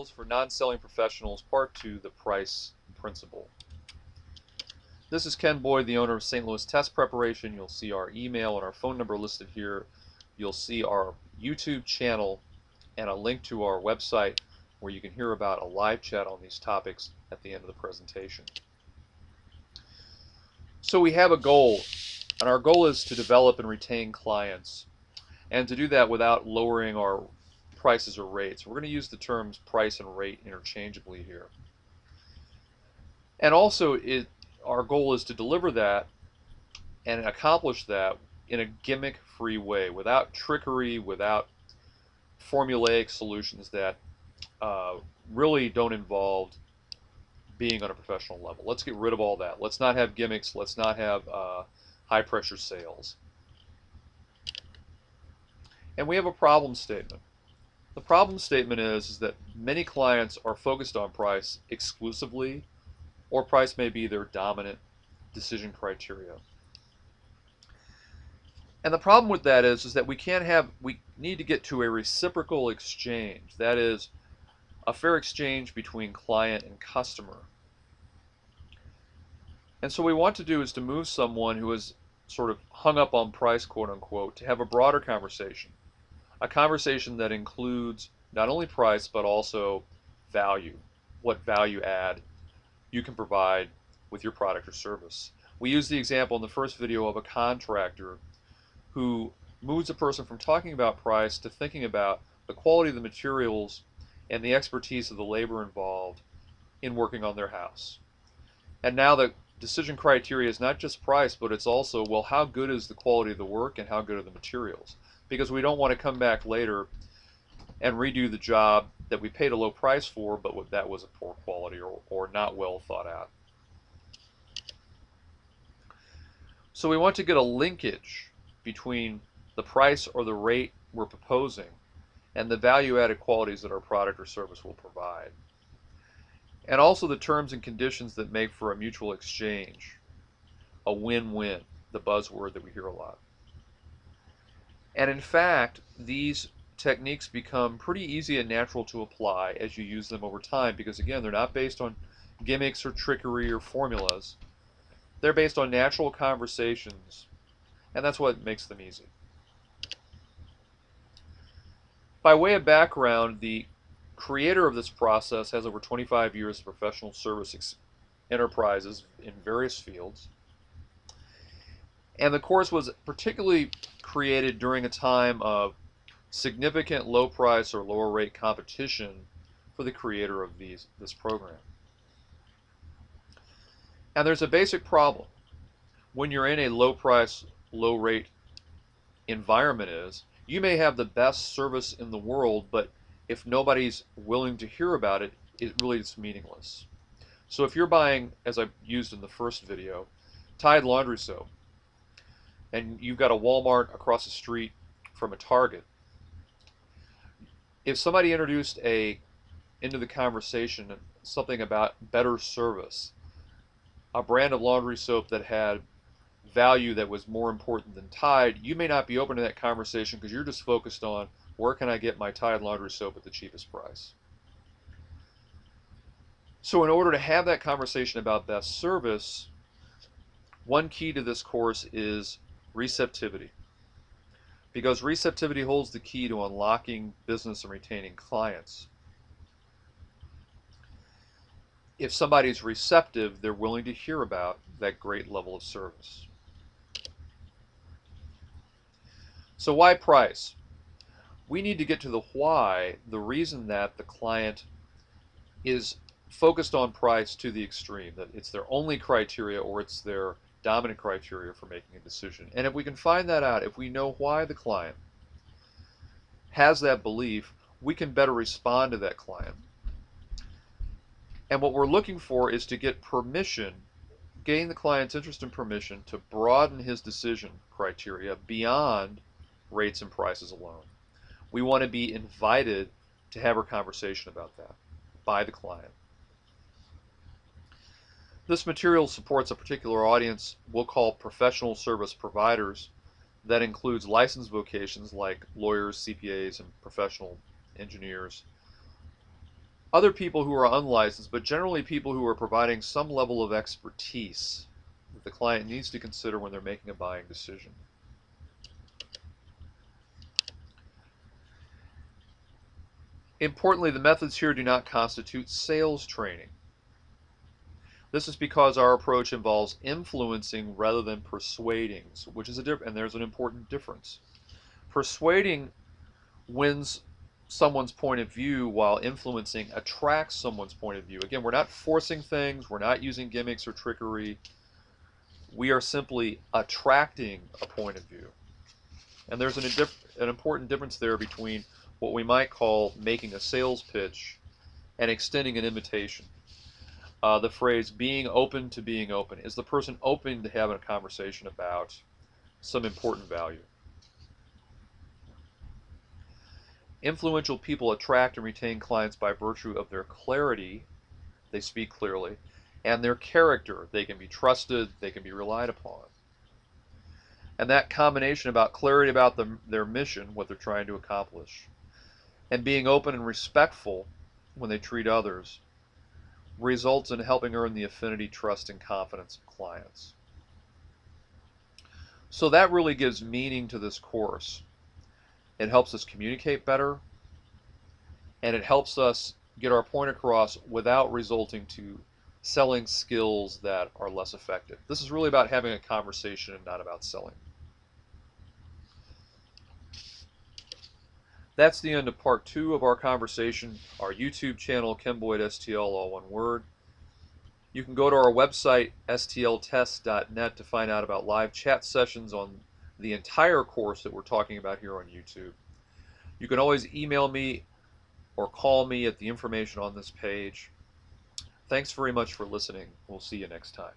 Materials for Non-Selling Professionals, Part 2, The Price Principle. This is Ken Boyd, the owner of St. Louis Test Preparation. You'll see our email and our phone number listed here. You'll see our YouTube channel and a link to our website where you can hear about a live chat on these topics at the end of the presentation. So we have a goal, and our goal is to develop and retain clients, and to do that without lowering our prices or rates. We're going to use the terms price and rate interchangeably here. And also, our goal is to deliver that and accomplish that in a gimmick-free way, without trickery, without formulaic solutions that really don't involve being on a professional level. Let's get rid of all that. Let's not have gimmicks. Let's not have high-pressure sales. And we have a problem statement. The problem statement is that many clients are focused on price exclusively, or price may be their dominant decision criteria. And the problem with that is that we need to get to a reciprocal exchange. That is, a fair exchange between client and customer. And so what we want to do is to move someone who is sort of hung up on price, quote unquote, to have a broader conversation. A conversation that includes not only price, but also value, what value add you can provide with your product or service. We used the example in the first video of a contractor who moves a person from talking about price to thinking about the quality of the materials and the expertise of the labor involved in working on their house. And now the decision criteria is not just price, but it's also, well, how good is the quality of the work and how good are the materials? Because we don't want to come back later and redo the job that we paid a low price for, but that was a poor quality or not well thought out. So we want to get a linkage between the price or the rate we're proposing and the value-added qualities that our product or service will provide. And also the terms and conditions that make for a mutual exchange, a win-win, the buzzword that we hear a lot. And in fact, these techniques become pretty easy and natural to apply as you use them over time, because again, they're not based on gimmicks or trickery or formulas. They're based on natural conversations, and that's what makes them easy. By way of background, the creator of this process has over 25 years of professional service enterprises in various fields. And the course was particularly created during a time of significant low price or lower rate competition for the creator of this program. And there's a basic problem. When you're in a low price, low rate environment, you may have the best service in the world, but if nobody's willing to hear about it, it really is meaningless. So if you're buying, as I used in the first video, Tide laundry soap, and you've got a Walmart across the street from a Target, if somebody introduced into the conversation something about better service, a brand of laundry soap that had value that was more important than Tide, you may not be open to that conversation because you're just focused on where can I get my Tide laundry soap at the cheapest price. So in order to have that conversation about best service, one key to this course is receptivity, because receptivity holds the key to unlocking business and retaining clients. If somebody's receptive, they're willing to hear about that great level of service. So why price? We need to get to the why, the reason that the client is focused on price to the extreme, that it's their only criteria or it's their dominant criteria for making a decision. And if we can find that out, if we know why the client has that belief, we can better respond to that client. And what we're looking for is to get permission, gain the client's interest and permission to broaden his decision criteria beyond rates and prices alone. We want to be invited to have a conversation about that by the client. This material supports a particular audience we'll call professional service providers. That includes licensed vocations like lawyers, CPAs, and professional engineers. other people who are unlicensed, but generally people who are providing some level of expertise that the client needs to consider when they're making a buying decision. Importantly, the methods here do not constitute sales training. This is because our approach involves influencing rather than persuading, which is and there's an important difference. Persuading wins someone's point of view, while influencing attracts someone's point of view. Again, we're not forcing things, we're not using gimmicks or trickery. We are simply attracting a point of view. And there's an important difference there between what we might call making a sales pitch and extending an invitation. The phrase being open to being open. Is the person open to having a conversation about some important value? Influential people attract and retain clients by virtue of their clarity, they speak clearly, and their character. They can be trusted, they can be relied upon. And that combination about clarity about their mission, what they're trying to accomplish, and being open and respectful when they treat others, results in helping earn the affinity, trust, and confidence of clients. So that really gives meaning to this course. It helps us communicate better, and it helps us get our point across without resulting to selling skills that are less effective. This is really about having a conversation and not about selling. That's the end of part 2 of our conversation. Our YouTube channel, Ken Boyd STL, all one word. You can go to our website, stltest.net, to find out about live chat sessions on the entire course that we're talking about here on YouTube. You can always email me or call me at the information on this page. Thanks very much for listening. We'll see you next time.